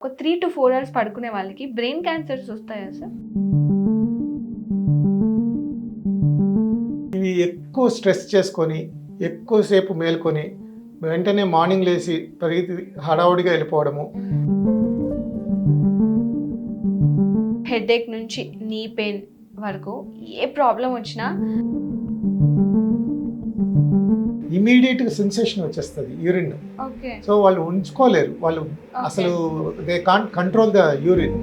ఒక 3 to 4 hours పడుకునే వాళ్ళకి బ్రెయిన్ క్యాన్సర్స్ వస్తాయా సార్? ఇవి ఎక్కువ స్ట్రెస్ చేసుకొని, ఎక్కువసేపు మేలుకొని, వెంటనే మార్నింగ్ లేసి పరిగెత్తి హడావుడిగా వెళ్ళిపోవడము. హెడేక్ నుంచి నీ పెయిన్ వరకు ఏ ప్రాబ్లం వచ్చినా ఇమీడియట్గా సెన్సేషన్ వచ్చేస్తుంది యూరిన్. ఓకే. సో వాళ్ళు ఉంచుకోలేరు. వాళ్ళు అసలు they can't control the urine.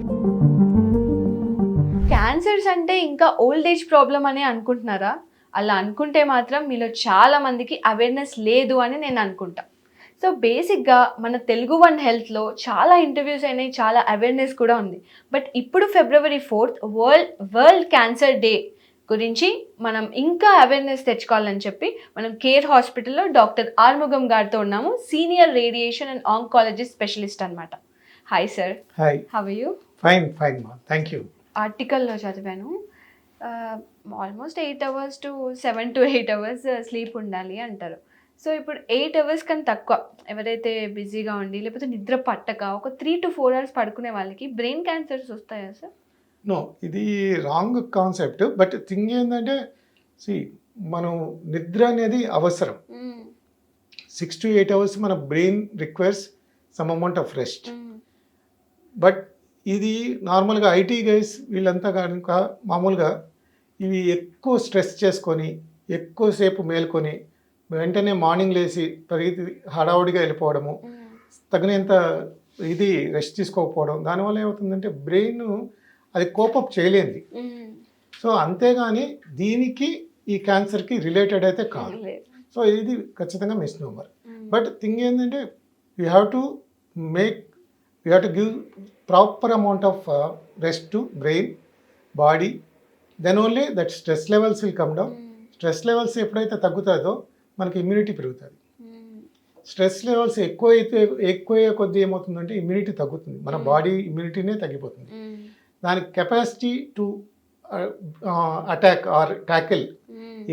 Cancers అంటే ఇంకా ఓల్డ్ ఏజ్ ప్రాబ్లం అని అనుకుంటున్నారా? అలా అనుకుంటే మాత్రం మీలో చాలా మందికి అవేర్నెస్ లేదు అని నేను అనుకుంటా. సో బేసిక్గా మన తెలుగు వన్ హెల్త్లో చాలా ఇంటర్వ్యూస్ అయినాయి, చాలా అవేర్నెస్ కూడా ఉంది. బట్ ఇప్పుడు February 4th world cancer day గురించి మనం ఇంకా అవేర్నెస్ తెచ్చుకోవాలని చెప్పి మనం కేర్ హాస్పిటల్లో డాక్టర్ ఆర్ముగం గారితో ఉన్నాము. Senior radiation and oncologist specialist అనమాట. Hi sir. Hi. How are you? Fine fine మా, థ్యాంక్ యూ. ఆర్టికల్లో చదివాను, almost 8 hours to 7 to 8 hours sleep ఉండాలి అంటారు. సో ఇప్పుడు 8 hours కన్నా తక్కువ ఎవరైతే బిజీగా ఉండి లేకపోతే నిద్ర పట్టక ఒక 3 to 4 hours పడుకునే వాళ్ళకి బ్రెయిన్ క్యాన్సర్స్ వస్తాయా సార్? నో, ఇది రాంగ్ కాన్సెప్ట్. బట్ థింగ్ ఏంటంటే, మనం నిద్ర అనేది అవసరం. 6 to 8 hours మన brain requires some amount of rest. But ఇది నార్మల్గా ఐటీ గైస్ వీళ్ళంతా కనుక మామూలుగా ఇవి ఎక్కువ స్ట్రెస్ చేసుకొని, ఎక్కువసేపు మేలుకొని, వెంటనే మార్నింగ్ లేసి పరిగెత్తి హడావుడిగా వెళ్ళిపోవడము, తగినంత ఇది రెస్ట్ తీసుకోకపోవడం, దానివల్ల ఏమవుతుందంటే బ్రెయిన్ అది కోపప్ చేయలేంది. సో అంతేగాని దీనికి ఈ క్యాన్సర్కి రిలేటెడ్ అయితే కాదు. సో ఇది ఖచ్చితంగా మిస్నోమర్. బట్ థింగ్ ఏంటంటే you have to give proper amount of rest to brain, body. Then only that stress levels will come down. Stress levels ఎప్పుడైతే తగ్గుతుందో మనకి ఇమ్యూనిటీ పెరుగుతుంది. స్ట్రెస్ లెవెల్స్ ఎక్కువయ్యే కొద్దీ ఏమవుతుందంటే ఇమ్యూనిటీ తగ్గుతుంది, మన బాడీ ఇమ్యూనిటీనే తగ్గిపోతుంది. దానికి capacity to attack or tackle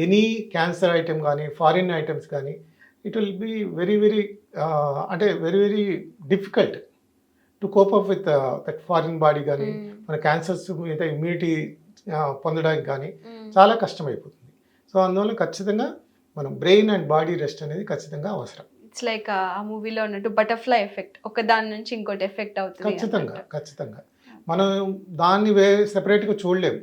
any cancer item కానీ ఫారిన్ ఐటమ్స్ కానీ it will be very very difficult to cope up with that foreign body. కానీ మన క్యాన్సర్స్ మీద ఇమ్యూనిటీ పొందడానికి కానీ చాలా కష్టమైపోతుంది. సో అందువల్ల ఖచ్చితంగా మనం బ్రెయిన్ అండ్ బాడీ రెస్ట్ అనేది ఖచ్చితంగా అవసరం. ఇట్స్ లైక్ ఆ మూవీలో ఉన్నట్టు బటర్ఫ్లై ఎఫెక్ట్, ఒక దాని నుంచి ఇంకోటి ఎఫెక్ట్ అవుతుంది. ఖచ్చితంగా మనం దాన్ని సెపరేట్గా చూడలేము,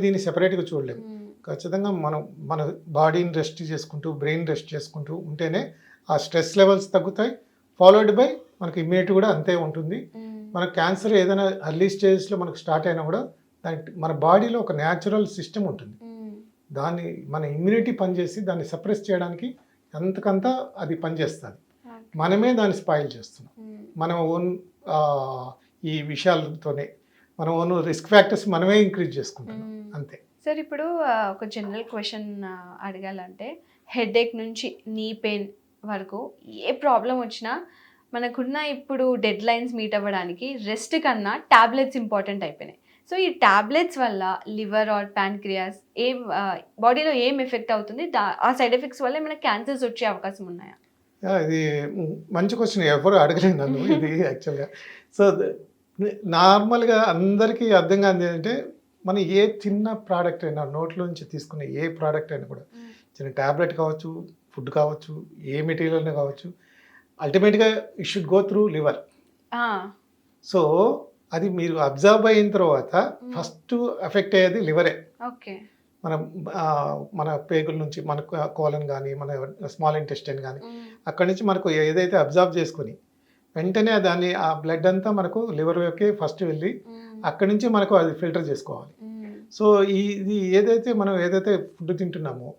దీన్ని సెపరేట్గా చూడలేము. ఖచ్చితంగా మనం మన బాడీని రెస్ట్ చేసుకుంటూ బ్రెయిన్ రెస్ట్ చేసుకుంటూ ఉంటేనే ఆ స్ట్రెస్ లెవెల్స్ తగ్గుతాయి. ఫాలోడ్ బై మనకి ఇమ్యూనిటీ కూడా అంతే ఉంటుంది. మన క్యాన్సర్ ఏదైనా ఎర్లీ స్టేజ్లో మనకు స్టార్ట్ అయినా కూడా దానికి మన బాడీలో ఒక న్యాచురల్ సిస్టమ్ ఉంటుంది. దాన్ని మన ఇమ్యూనిటీ పనిచేసి దాన్ని సప్రెస్ చేయడానికి అంతకంతా అది పనిచేస్తుంది. మనమే దాన్ని స్పాయిల్ చేస్తున్నాం మన ఓన్ ఈ విషయాలతోనే. మన ఓన్ రిస్క్ ఫ్యాక్టర్స్ మనమే ఇంక్రీజ్ చేసుకుంటున్నాం అంతే. సార్ ఇప్పుడు ఒక జనరల్ క్వశ్చన్ అడగాలంటే, హెడేక్ నుంచి నీ పెయిన్ వరకు ఏ ప్రాబ్లం వచ్చినా మనకున్న ఇప్పుడు డెడ్ లైన్స్ మీట్ అవ్వడానికి రెస్ట్ కన్నా టాబ్లెట్స్ ఇంపార్టెంట్ అయిపోయినాయి. సో ఈ టాబ్లెట్స్ వల్ల లివర్ ఆర్ ప్యాన్క్రియాస్ బాడీలో ఏం ఎఫెక్ట్ అవుతుంది? ఆ సైడ్ ఎఫెక్ట్స్ వల్ల ఏమైనా క్యాన్సర్స్ వచ్చే అవకాశం ఉన్నాయా? ఇది మంచి క్వశ్చన్, ఎవరు అడగలేదు నన్ను ఇది యాక్చువల్గా. సో నార్మల్గా అందరికీ అర్థం కాదు ఏంటంటే, మనం ఏ చిన్న ప్రోడక్ట్ అయినా నోట్లో నుంచి తీసుకునే ఏ ప్రోడక్ట్ అయినా కూడా, చిన్న ట్యాబ్లెట్ కావచ్చు, ఫుడ్ కావచ్చు, ఏ మెటీరియల్ అయినా కావచ్చు, అల్టిమేట్గా it should go through liver. So అది మీరు అబ్జర్వ్ అయిన తర్వాత ఫస్ట్ ఎఫెక్ట్ అయ్యేది లివరే. ఓకే. మన పేగుల నుంచి మన కోలన్ కానీ మన స్మాల్ ఇంటెస్టైన్ కానీ అక్కడి నుంచి మనకు ఏదైతే అబ్జర్వ్ చేసుకొని వెంటనే దాన్ని ఆ బ్లడ్ అంతా మనకు లివర్లోకి ఫస్ట్ వెళ్ళి అక్కడి నుంచి మనకు అది ఫిల్టర్ చేసుకోవాలి. సో ఇది మనం ఏదైతే ఫుడ్ తింటున్నామో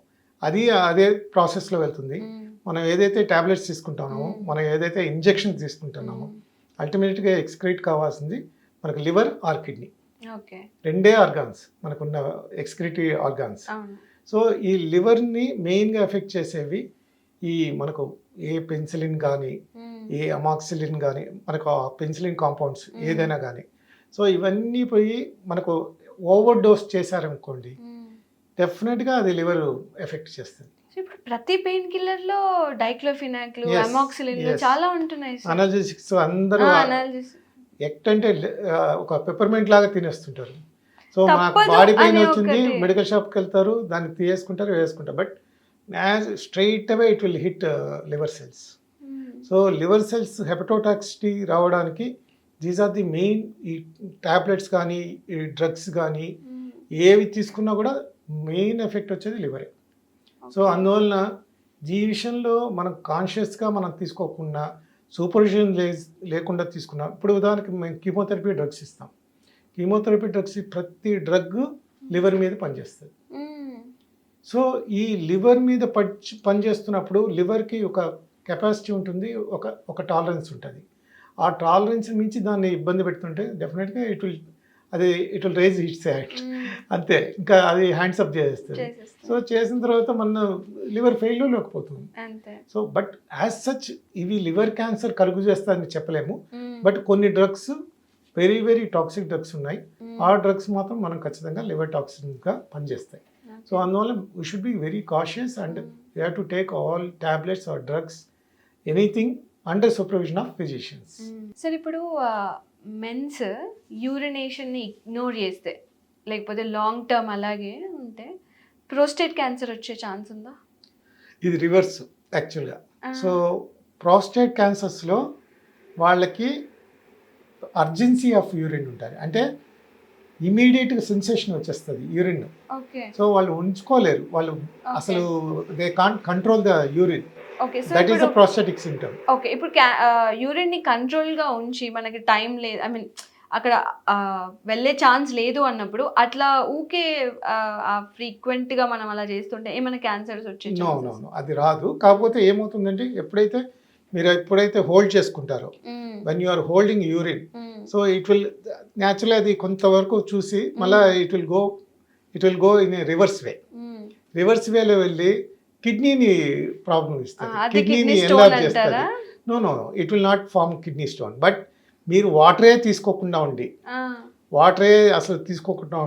అదే ప్రాసెస్లో వెళ్తుంది. మనం ఏదైతే ట్యాబ్లెట్స్ తీసుకుంటామో, మనం ఏదైతే ఇంజెక్షన్స్ తీసుకుంటున్నామో, అల్టిమేట్గా ఎక్స్క్రీట్ కావాల్సింది మనకు లివర్ ఆర్ కిడ్నీ. రెండే ఆర్గాన్స్ మనకున్న ఎక్స్క్రీటివ్ ఆర్గాన్స్. సో ఈ లివర్ని మెయిన్గా ఎఫెక్ట్ చేసేవి ఈ మనకు ఏ పెన్సిలిన్ కానీ ఏ అమాక్సిలిన్ కానీ మనకు పెన్సిలిన్ కాంపౌండ్స్ ఏదైనా కానీ. సో ఇవన్నీ పోయి మనకు ఓవర్ డోస్ చేశారనుకోండి, డెఫినెట్గా అది లివర్ ఎఫెక్ట్ చేస్తుంది. ఇప్పుడు ప్రతి పెయిన్ కిల్లర్ లో డైక్లోఫినాక్, అమాక్సిలిన్ చాలా ఉంటున్నాయి. అనాల్జెసిక్స్ అందరూ ఎక్ట్ అంటే ఒక పెప్పర్మెంట్ లాగా తినేస్తుంటారు. సో మాకు తప్పదు బాడీ పెయిన్ అనే వచ్చింది, ఒకటి. మెడికల్ షాప్కి వెళ్తారు, దాన్ని తీసుకుంటారు, వేసుకుంటారు. But straight away it will hit liver cells. So liver cells hepatotoxicity రావడానికి దీస్ ఆర్ ది మెయిన్. ఈ టాబ్లెట్స్ కానీ ఈ డ్రగ్స్ కానీ ఏవి తీసుకున్నా కూడా మెయిన్ ఎఫెక్ట్ వచ్చేది లివరే. సో అందువలన ఈ విషయంలో మనం కాన్షియస్గా మనం తీసుకోకుండా సూపర్విజన్ లేకుండా తీసుకున్నాం. ఇప్పుడు ఉదాహరణకి మేము కీమోథెరపీ డ్రగ్స్ ఇస్తాం. కీమోథెరపీ డ్రగ్స్ ప్రతి డ్రగ్ లివర్ మీద పనిచేస్తుంది. సో ఈ లివర్ మీద పనిచేస్తున్నప్పుడు లివర్కి ఒక కెపాసిటీ ఉంటుంది, ఒక టాలరెన్స్ ఉంటుంది. ఆ టాలరెన్స్ మించి దాన్ని ఇబ్బంది పెడుతుంటే డెఫినెట్గా it will raise its hand, అంతే. ఇంకా అది హ్యాండ్స్ అప్ చేసేస్తుంది. సో చేసిన తర్వాత మన లివర్ ఫెయిల్యూర్ లేకపోతుంది. సో బట్ యాజ్ సచ్ ఇవి లివర్ క్యాన్సర్ కలుగు చేస్తారని చెప్పలేము. బట్ కొన్ని drugs very very toxic drugs ఉన్నాయి. ఆ డ్రగ్స్ మాత్రం మనం ఖచ్చితంగా లివర్ టాక్సిన్గా పనిచేస్తాయి. సో అందువల్ల we should be very cautious and you have to take all tablets or drugs anything under supervision of physicians. Sir ఇప్పుడు మెన్స్ యూరినేషన్ని ఇగ్నోర్ చేస్తే లేకపోతే లాంగ్ టర్మ్ అలాగే ఉంటే ప్రోస్టేట్ క్యాన్సర్ వచ్చే ఛాన్స్ ఉందా? ఇది రివర్స్ యాక్చువల్గా. సో ప్రోస్టేట్ క్యాన్సర్స్లో వాళ్ళకి అర్జెన్సీ ఆఫ్ యూరిన్ ఉంటుంది. అంటే ఇమీడియట్గా సెన్సేషన్ వచ్చేస్తుంది యూరిన్. సో వాళ్ళు ఉంచుకోలేరు, వాళ్ళు అసలు they can't control the urine. Okay, so that is the prostatic symptom. Okay, ఇప్పుడు యూరిన్ని కంట్రోల్గా ఉంచి మనకి టైం లేదు, ఐ మీన్ అక్కడ వెళ్ళే ఛాన్స్ లేదు అన్నప్పుడు అట్లా ఊకే ఫ్రీక్వెంట్గా మనం అలా చేస్తుంటే ఏమైనా క్యాన్సర్స్ వచ్చే? నో, అది రాదు. కాకపోతే ఏమవుతుందంటే ఎప్పుడైతే హోల్డ్ చేసుకుంటారో, when you are holding urine, so it will natural అది కొంతవరకు చూసి మళ్ళీ it will go in a reverse way. Reverse వేలో వెళ్ళి కిడ్నీని ప్రాబ్లం ఇస్తుంది, కిడ్నీని ఎన్లార్జ్ చేస్తుంది. No, it will not form kidney stone. But మీరు వాటరే తీసుకోకుండా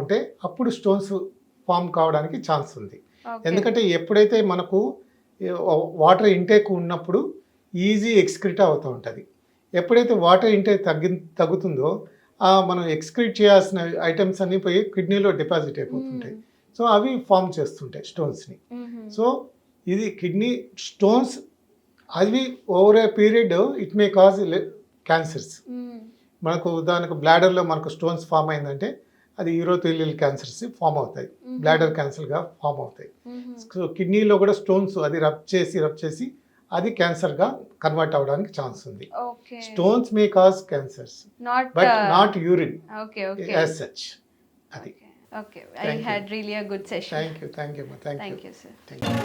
ఉంటే అప్పుడు స్టోన్స్ ఫామ్ కావడానికి ఛాన్స్ ఉంది. ఎందుకంటే ఎప్పుడైతే మనకు వాటర్ ఇంటేక్ ఉన్నప్పుడు ఈజీ ఎక్స్క్రీట్ అవుతూ ఉంటుంది. ఎప్పుడైతే వాటర్ ఇంటేక్ తగ్గుతుందో మనం ఎక్స్క్రీట్ చేయాల్సిన ఐటమ్స్ అన్నీ పోయి కిడ్నీలో డిపాజిట్ అయిపోతుంటాయి. సో అవి ఫామ్ చేస్తుంటాయి స్టోన్స్ని. సో ఇది కిడ్నీ స్టోన్స్ అవి over a period it may cause cancers. మనకు ఉదాహరణకు బ్లాడర్లో మనకు స్టోన్స్ ఫామ్ అయిందంటే అది యూరోథెలియల్ క్యాన్సర్స్ ఫామ్ అవుతాయి, బ్లాడర్ క్యాన్సర్గా ఫామ్ అవుతాయి. సో కిడ్నీలో కూడా స్టోన్స్ అది రబ్ చేసి అది క్యాన్సర్గా కన్వర్ట్ అవడానికి ఛాన్స్ ఉంది. Stones may cause cancers but not urine as such. అది. Okay, I had really a good session. Thank you, sir. Thank you.